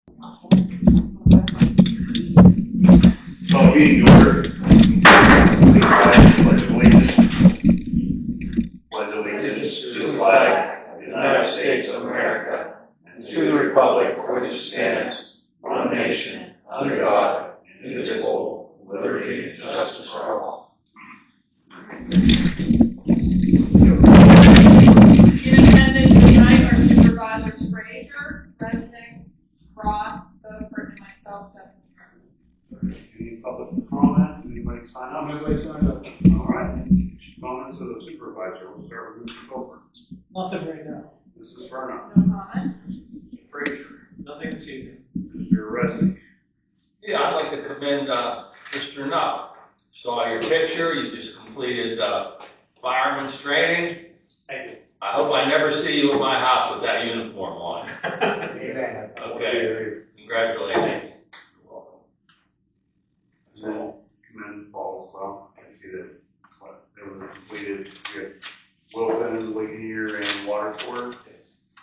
So meeting order. Pledge allegiance. Pledge allegiance to the flag of the United States of America and to the republic for which it stands, one nation, under God, indivisible, with liberty and justice for all. In attendance tonight are Supervisors Resnic, Krouse, Beaufort, and myself, 7 members. Any public comment? Anybody sign up? Nobody signed up. All right. Comments of the supervisor. We'll start with Mr. Beaufort. Nothing right now. Mrs. Verna. No comment. Mr. Frazier. Nothing this evening. Mr. Resnic. Yeah, I'd like to commend Mr. Knupp. Saw your picture. You just completed fireman's training. Thank you. I hope I never see you at my house with that uniform on. Amen. Okay. Congratulations. You're welcome. And then commend Paul as well. I see that it was completed. We have Wilton, Ligonier, and Waterford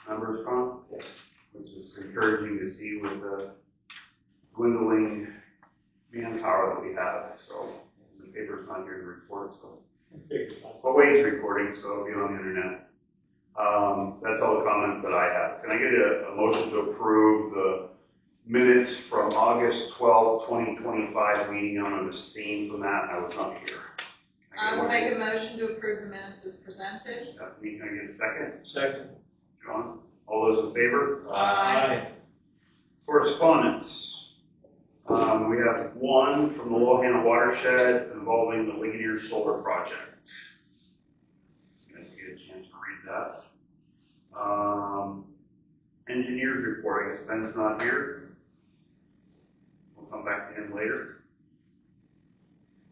members from, which is encouraging to see with the dwindling manpower that we have. So the paper's not here to report, so. But wage reporting, so it'll be on the internet. That's all the comments that I have. Can I get a motion to approve the minutes from August 12th, 2025 meeting? I'm going to abstain from that. I was not here. I will make a motion to approve the minutes as presented. Can I get a second? Second. John? All those in favor? Aye. Correspondence. We have one from the Lohan watershed involving the Ligonier solar project. You guys get a chance to read that. Engineers report. I guess Ben's not here. We'll come back to him later.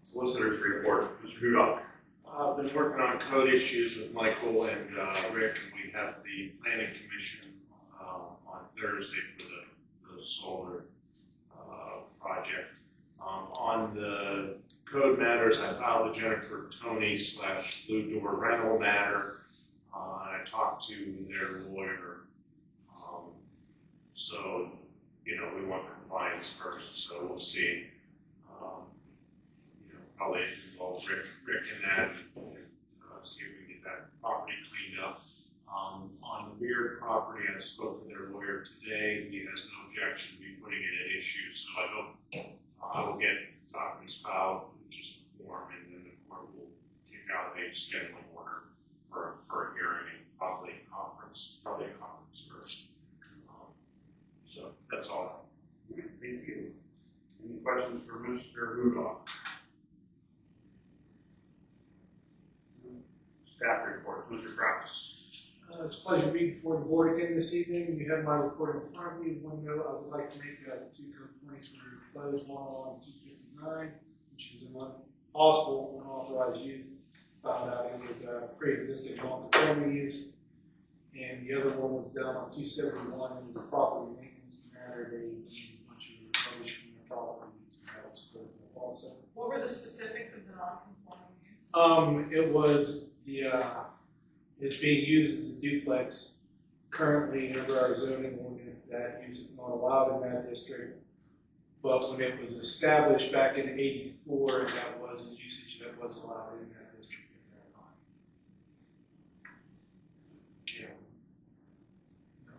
Solicitors report. Mr. Hudock. I've been working on code issues with Michael and Rick, and we have the planning commission on Thursday for the solar project. On the code matters, I filed a Jennifer Tony / Blue Door rental matter. I talked to their lawyer. So, we want compliance first, so we'll see. Probably involve Rick in that and see if we can get that property cleaned up. On the Weird property, I spoke to their lawyer today. He has no objection to me putting it at issue, so I hope I will get documents filed, just a form, and then the court will kick out a scheduling order for a hearing and probably a conference first. So that's all. Thank you. Any questions for Mr. Hudock? Staff report. Mr. Krouse. It's a pleasure being before the board again this evening. You have my report in front of you. One note, I would like to make 2 complaints were closed, one on 259, which is an possible unauthorized use. Found out it was a pre-existing non-conforming use. And the other one was done on 271. It was a property maintenance matter. They needed a bunch of rubbish from the properties, and that was closed also. What were the specifics of the non-conforming use? It was it's being used as a duplex. Currently, under our zoning ordinance, that use is not allowed in that district. But when it was established back in '84, that was a usage that was allowed in that district at that time. Yeah. No.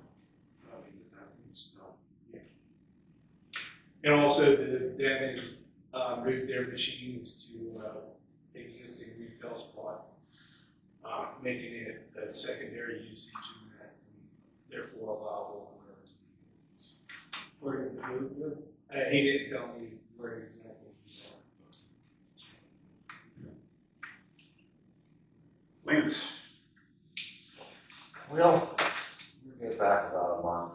I think that means no. Yeah. And also, the Denny's moved their machines to existing retail spot, making it a secondary usage in that, and therefore allowable. Where did the move live? He didn't tell me where exactly he was. Lance. Well, we get back about a month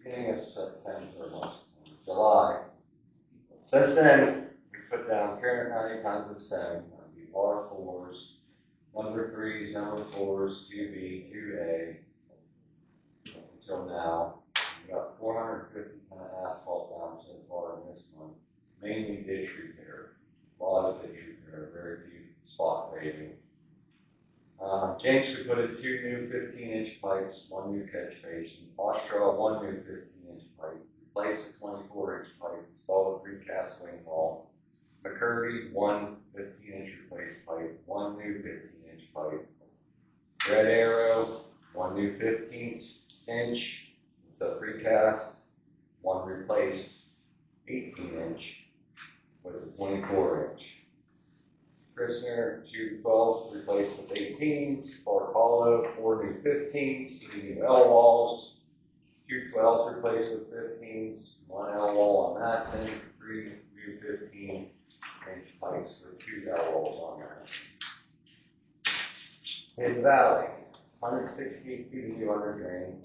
beginning of September, July. Since then, we put down 390 tons of sand on the R4s, number 3s, number 4s, 2B, 2A, until now. We got 450 ton of asphalt down so far in this month, mainly ditch repair, a lot of ditch repair, very few spot paving. James, we put in 2 new 15-inch pipes, 1 new catch basin, Austral, 1 new 15-inch pipe, precast wing wall. McCurdy, 1 15-inch replaced pipe, 1 new 15-inch pipe. Red Arrow, 1 new 15-inch, it's a precast, 1 replaced 18-inch with a 24-inch. Christner, 2 12s replaced with 18s. Park Hollow, 4 new 15s, 3 new L walls, 2 12s replaced with 15s, 1 L wall on Matson, 3 new 15-inch pipes with 2 L walls on that. Hidden Valley, 168 feet of new under drain,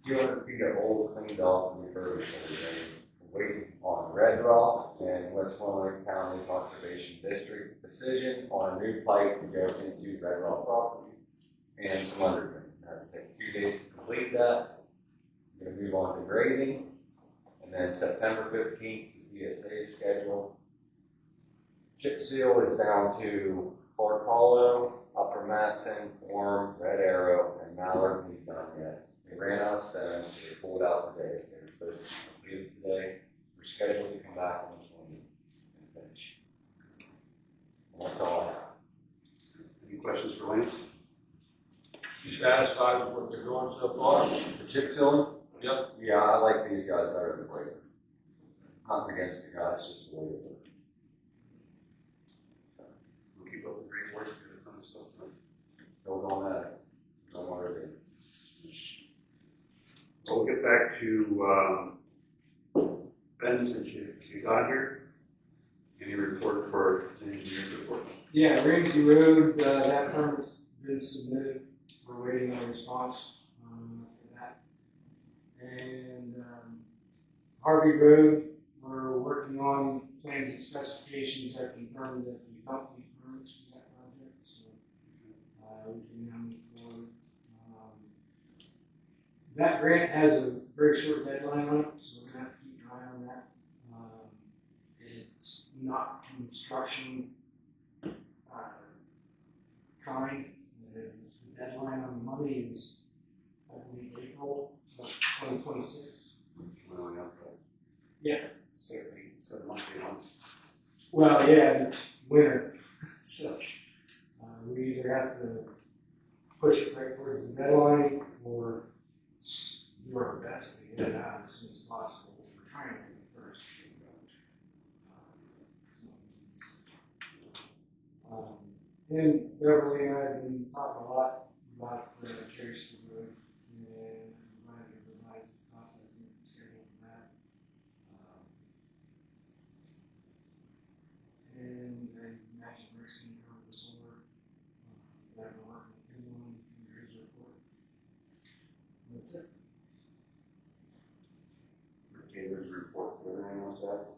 200 feet of old cleaned off and refurbished under drain. Waiting on Red Rock and Westmoreland County Conservation District decision on a new pipe to go into Red Rock property and some underground. That'll take 2 days to complete that. We're going to move on to grading, and then September 15th, the PSA is scheduled. Chip seal is down to Park Hollow, Upper Matson, Orm, Red Arrow, and Mallard. We've done yet. They ran out of stone, so they pulled out today. So they were supposed to be completed today. We're scheduled to come back on the 20th and finish. And that's all I have. Any questions for Lance? You satisfied with what they're doing so far? The chip sealing? Yep. Yeah, I like these guys better than Blake. Not against the guys, just the way they work. We'll keep up the great work, get a ton of stuff done. Build on that. Don't worry about it. We'll get back to Ben, since you got here. Any report for the engineer's report? Yeah, Ramsey Road, that permit's been submitted. We're waiting on a response for that. And Harvey Road, we're working on plans and specifications that confirm that the company permits for that project. So we can now move forward. That grant has a very short deadline on it, so we're going to have to keep an eye on that. It's not construction kind. The deadline on the money is, I believe, April of 2026. Really not bad. Yeah. 7 months, 8 months. Well, yeah, it's winter, so we either have to push it right towards the deadline or do our best to get it out as soon as possible, which we're trying to do first. And Beverly and I have been talking a lot about the Krouse Road, and we're going to revise the processing schedule for that. And I imagine Rick's going to cover the solar that we're working with him on in his report. That's it. Okay, there's a report. Everything else that?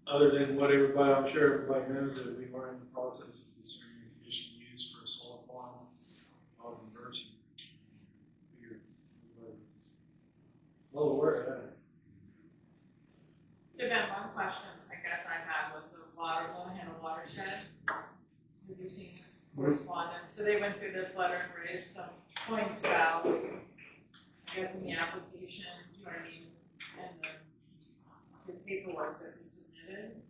Other than what everybody, I'm sure everybody knows that we are in the process of discerning conditional use for a solar farm of conversion. Well aware of that. So Ben, one question I guess I had was the water, Willingham watershed. Have you seen this correspondence? So they went through this letter and raised some points about, I guess, in the application, you know what I mean, and the paperwork that was submitted.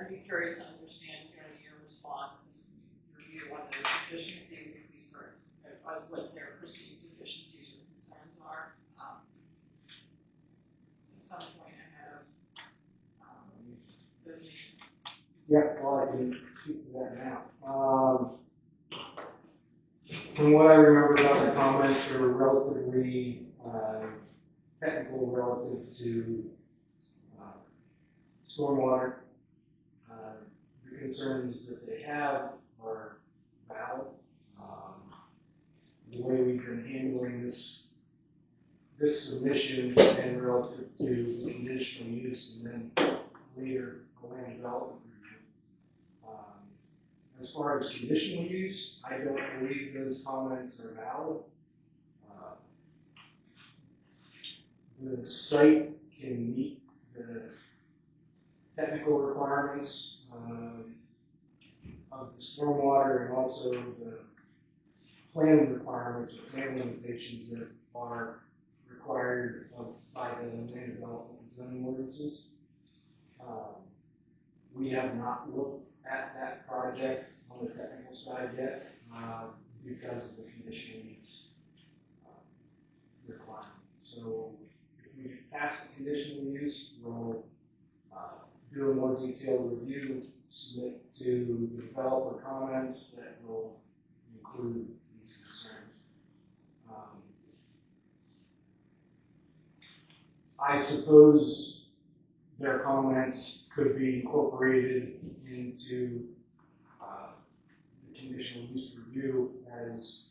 I'd be curious to understand, you know, your response and your view on those deficiencies, if we sort of, as what their perceived deficiencies or concerns are. At some point ahead of the meeting. Yeah, well, I can speak to that now. From what I remember about the comments, they were relatively technical relative to stormwater. The concerns that they have are valid. The way we've been handling this submission and relative to the conditional use and then later the land development review. As far as conditional use, I don't believe those comments are valid. The site can meet the technical requirements of the stormwater and also the planning requirements or plan limitations that are required required by the land development and zoning ordinances. We have not looked at that project on the technical side yet because of the conditional use requirement. So if we pass the conditional use, we'll do a more detailed review, submit to the developer comments that will include these concerns. I suppose their comments could be incorporated into the conditional use review as,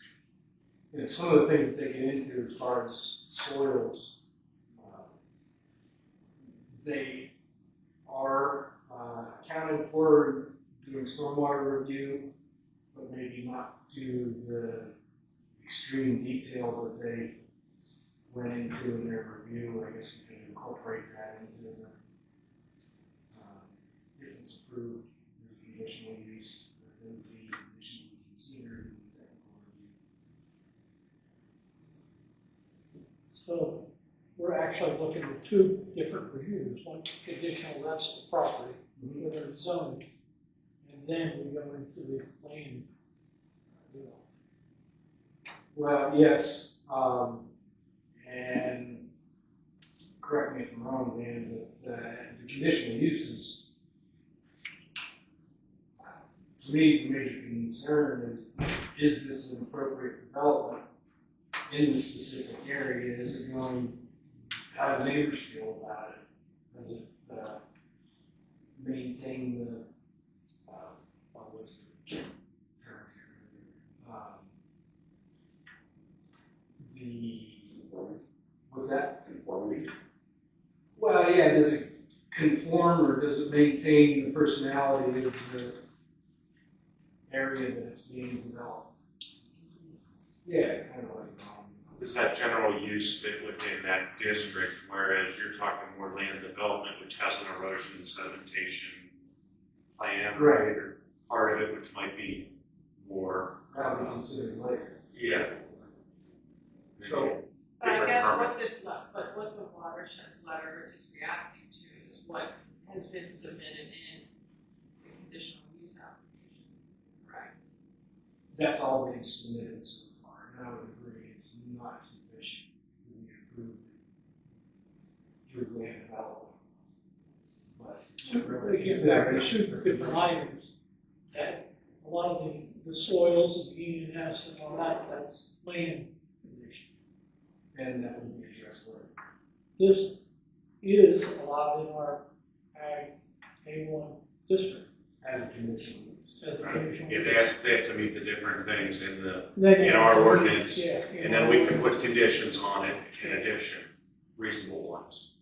you know, some of the things that they get into as far as soils. They are accounted for doing stormwater review, but maybe not to the extreme detail that they went into in their review. I guess we can incorporate that into the, if it's approved, the conditional use, that would be additionally considered in the technical review. So we're actually looking at two different reviews. One conditional, that's the property, where they're zoned, and then we go into the plan deal. Well, yes, and correct me if I'm wrong, Dan, but the conditional uses, to me, the major concern is this an appropriate development in the specific area? Is it going, how do neighbors feel about it? Does it maintain the, what's the term? What's that? Conformity? Well, yeah, does it conform or does it maintain the personality of the area that it's being developed? Yeah, kind of like Does that general use fit within that district, whereas you're talking more land development, which has an erosion and sedimentation plan? Right. Or part of it, which might be more. probably considered later. Yeah. So, But I Different guess permits. what the watershed letter is reacting to is what has been submitted in the conditional use application, right? That's all they've submitted so far, and I would agree, it's not sufficient to be approved through land development. But it's really Exactly, considered. two different items. That a lot of the soils and the ENS and all that, that's land condition. And that would be addressed later. This is allowed in our Ag A1 district As a conditional use. as a conditional. Yeah, they have to meet the different things in the, Then in our ordinance, yeah, and then we can put conditions on it in addition, reasonable ones.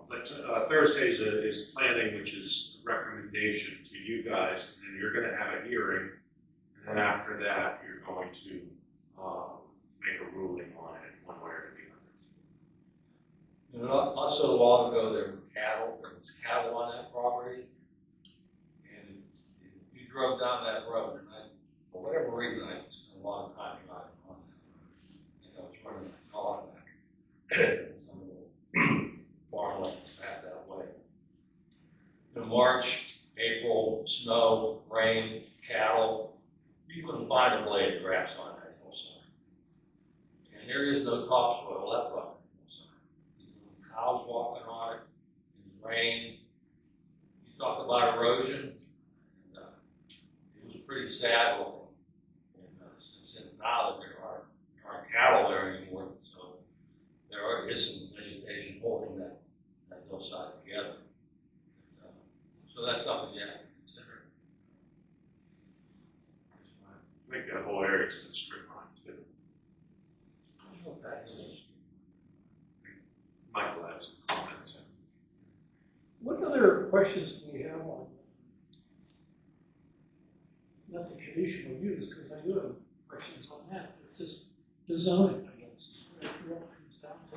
But Thursday is planning, which is a recommendation to you guys, and then you're gonna have a hearing, and then after that, you're going to make a ruling on it, one way or the other. you know, not so long ago, there was cattle on that property. And if you drove down that road, and for whatever reason, I spent a lot of time driving on that road. And I was running my car back. Some of the farmland back that way. In March, April, snow, rain, cattle, you couldn't find a blade of grass on that hillside. And there is no topsoil left on that hillside. You know, cows walking on it, in the rain. You talk about erosion, and, it was pretty sad looking. And since now that there aren't cattle there anymore, so there is some vegetation holding that hillside together. So that's something you have to consider. I think that whole area's been strip mined too. Michael has some comments. What other questions do we have on, not the conditional use, because I do have questions on that, but just the zoning, I guess. What comes down to.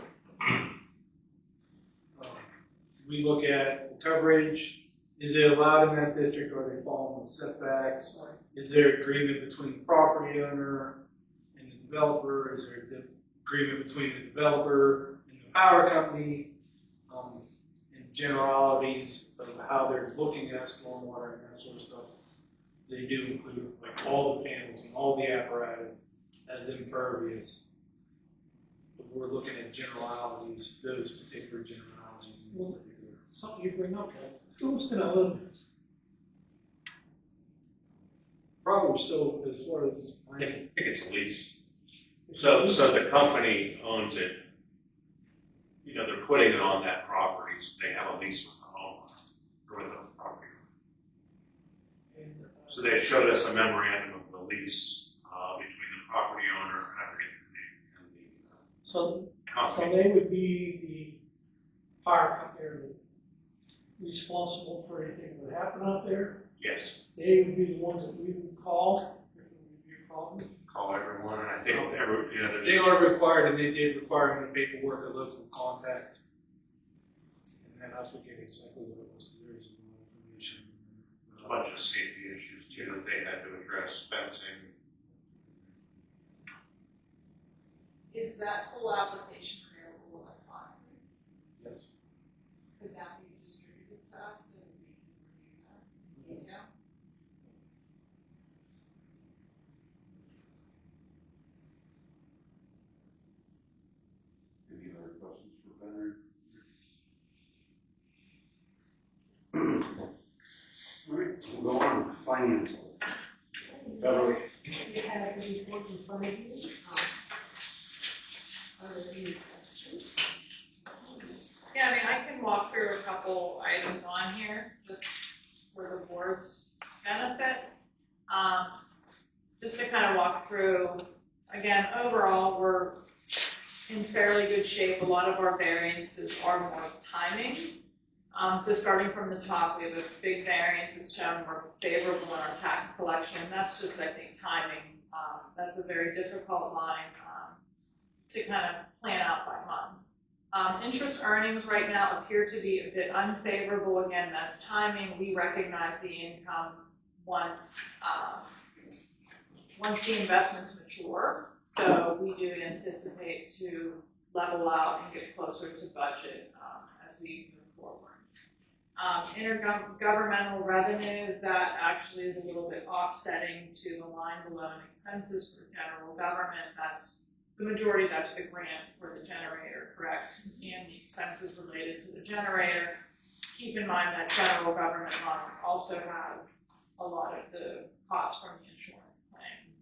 We look at the coverage, is it allowed in that district, are they following the setbacks? Is there agreement between the property owner and the developer, is there agreement between the developer and the power company, and generalities of how they're looking at stormwater and that sort of stuff. They do include like all the panels and all the apparatus as impervious. But we're looking at generalities, those particular generalities in Well, particular. Something you bring up, who's gonna own this? Probably still as far as. I think it's a lease. So the company owns it. You know, they're putting it on that property, so they have a lease with the homeowner, or with the property. And, So they showed us a memorandum of the lease, between the property owner, I forget the name, and the So company. they would be the fire company or the responsible for anything that would happen out there. Yes, They would be the ones that we would call if it would be a problem. call everyone, and I think you know, there's. They are required, and they did require in the paperwork a local contact. And then I forget exactly what it was, there's no information. A bunch of safety issues too that they had to address, fencing. Is that full application available electronically? Yes. Could that be distributed to us so we can review that in detail? Any other questions for Benner? All right, we'll go on, finance. Beverly? You have the report in front of you. Are there any questions? Yeah, I mean, I can walk through a couple items on here, just for the board's benefit. Just to kind of walk through, again, overall, we're in fairly good shape. A lot of our variances are more timing. So starting from the top, we have a big variance that's shown more favorable in our tax collection. That's just, I think, timing. That's a very difficult line to kind of plan out by month. Interest earnings right now appear to be a bit unfavorable. Again, that's timing. We recognize the income once the investments mature. So we do anticipate to level out and get closer to budget as we move forward. Intergovernmental revenues, that actually is a little bit offsetting to align the loan expenses for general government. That's the majority, that's the grant for the generator, correct? And the expenses related to the generator. Keep in mind that general government loan also has a lot of the costs from the insurance claim.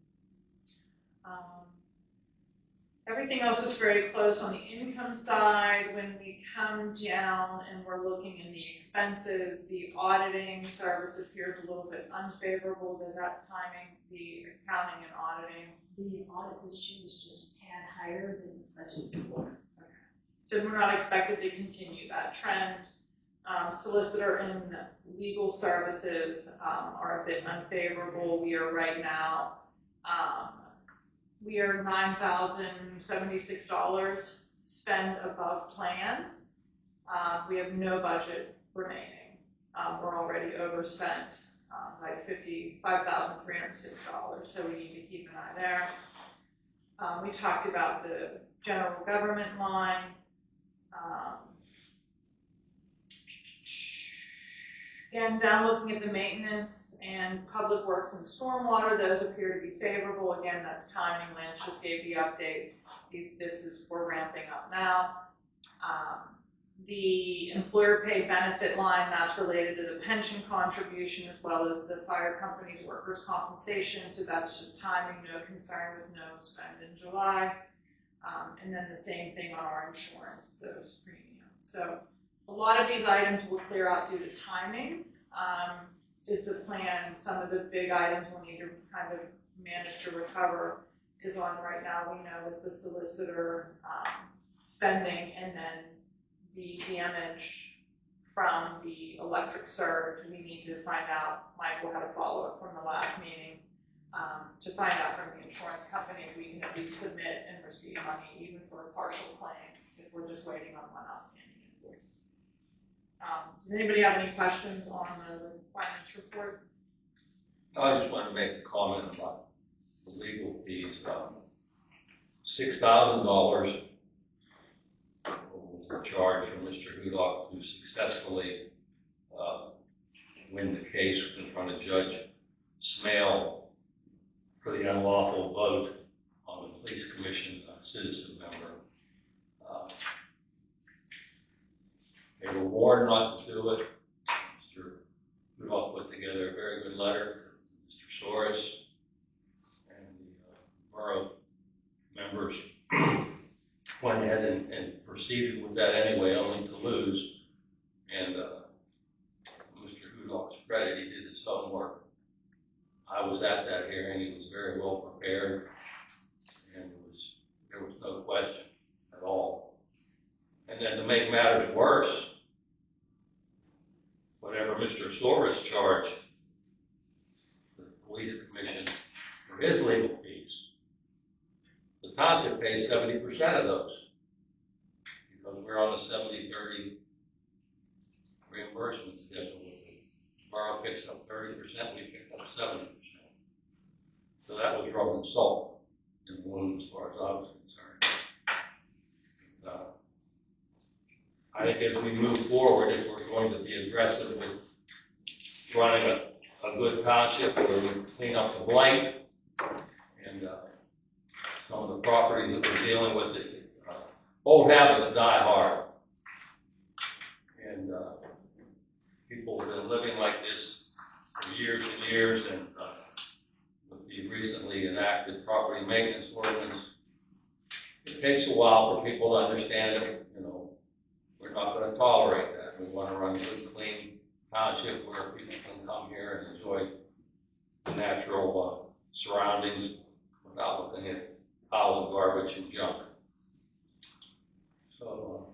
Everything else is very close on the income side. When we come down and we're looking in the expenses, the auditing service appears a little bit unfavorable. Does that timing, the accounting and auditing? The audit this year was just a tad higher than budget before. Okay. So we're not expected to continue that trend. Solicitor and legal services are a bit unfavorable. We are right now, we are $9,076 spent above plan. We have no budget remaining. We're already overspent by $55,306, so we need to keep an eye there. We talked about the general government line. Again, down looking at the maintenance and public works and stormwater, those appear to be favorable. Again, that's timing. Lance just gave the update. We're ramping up now. The employer paid benefit line, that's related to the pension contribution as well as the fire company's workers' compensation. So that's just timing, no concern with no spend in July. And then the same thing on our insurance, those premiums. So a lot of these items will clear out due to timing. Is the plan, some of the big items we'll need to kind of manage to recover is on right now. We know with the solicitor spending and then the damage from the electric surge, we need to find out, Michael had a follow-up from the last meeting, to find out from the insurance company if we can at least submit and receive money even for a partial claim if we're just waiting on one outstanding invoice. Does anybody have any questions on the finance report? I just want to make a comment about the legal fees. $6,000 was the charge from Mr. Hudock to successfully win the case in front of Judge Smale for the unlawful vote on the police commission citizen member. They were warned not to do it. Mr. Hudock put together a very good letter to Mr. Soros, and the borough members went ahead and proceeded with that anyway, only to lose. And Mr. Hudock's credit, he did his homework. I was at that hearing. He was very well prepared, and there was no question at all. And then to make matters worse, whatever Mr. Soros charged the police commission for his legal fees, the township pays 70% of those, because we're on a 70-30 reimbursement schedule. The borough picks up 30%, we pick up 70%. So that was rubbing salt in the wound as far as I was concerned. I think as we move forward, if we're going to be aggressive with running a good township where we clean up the blight and some of the properties that we're dealing with, old habits die hard. And people have been living like this for years and years, and with the recently enacted property maintenance ordinance, it takes a while for people to understand it. You know, we're not going to tolerate that. We want to run a good, clean township where people can come here and enjoy the natural surroundings without looking at piles of garbage and junk. So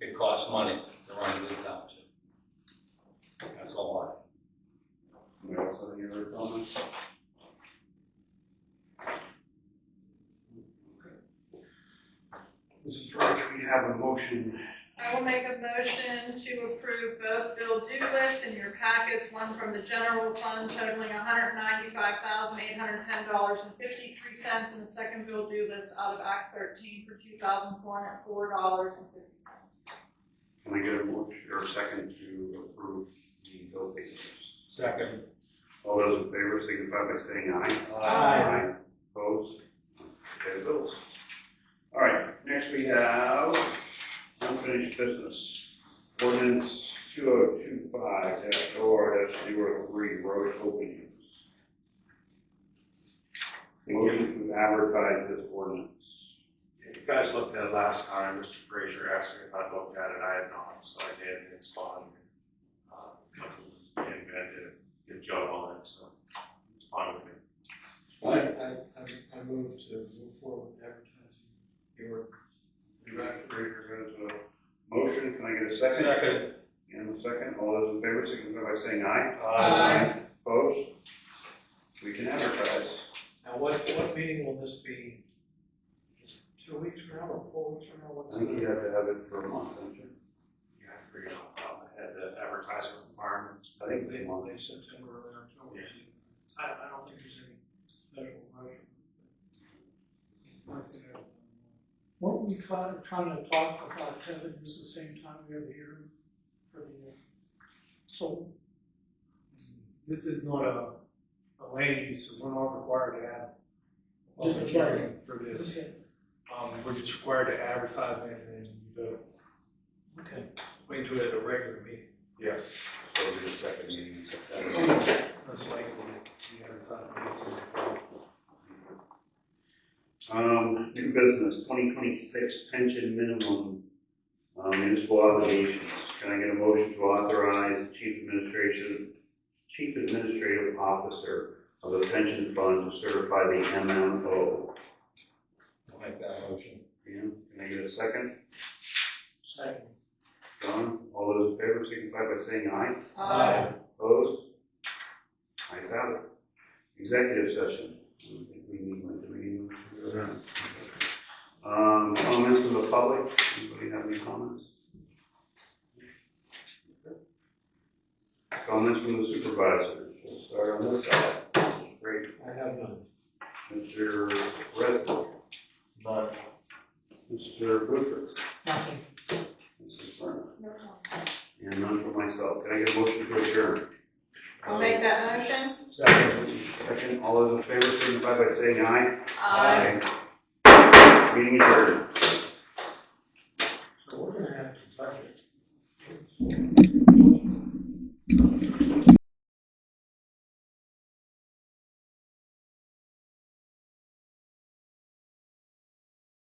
it costs money to run a good township. That's all I. Anybody else have any other comments? Mrs. Roy, we have a motion. I will make a motion to approve both bill due lists in your packets, one from the general fund totaling $195,810.53, and the second bill due list out of Act 13 for $2,404.50. Can I get a motion or a second to approve the bill payments? Second. All those in favor signify by saying aye. Aye. Opposed? Okay, bills. All right, next we have unfinished business. Ordinance 2025-OR-03, road openings. Motion to advertise this ordinance. If you guys looked at it last time, Mr. Frazier asked me if I'd looked at it. I had not, so I did. It's fine. And did a good job on it, so it's fine with me. I move to move forward with advertising your. Frazier has a motion. Can I get a second? Second. And a second. All those in favor signify by saying aye. Aye. Opposed? We can advertise. Now, what meeting will this be? Just 2 weeks from now or 4 weeks from now? I think you have to have it for a month, don't you? You have to figure out how I had the advertising requirements. I think it's a month. Late September, early October. Yeah. I don't think there's any special rush. Weren't we trying to talk about having this the same time we have a hearing for the, so? This is not a land use, so we're not required to have a Just public a hearing for this. Okay. We're just required to advertise it and vote. Okay. We can do it at a regular meeting. Yes. So it'll be the second meeting in September. Most likely, we advertise it. New business, 2026 pension minimum, municipal obligations. Can I get a motion to authorize the chief administrative officer of the pension fund to certify the MMO? I'll make that motion. Can I get a second? Second. John, all those in favor signify by saying aye. Aye. Opposed? Ayes have it. Executive session. I don't think we need one, do we need one? Comments from the public? Anybody have any comments? Comments from the supervisors. We'll start on this side. Great. I have none. Mr. Resnick. None. Mr. Boucher. Nothing. Mrs. Verna. No comment. And none for myself. Can I get a motion to adjourn? I'll make that motion. Second, all those in favor signify by saying aye. Aye. Meeting adjourned.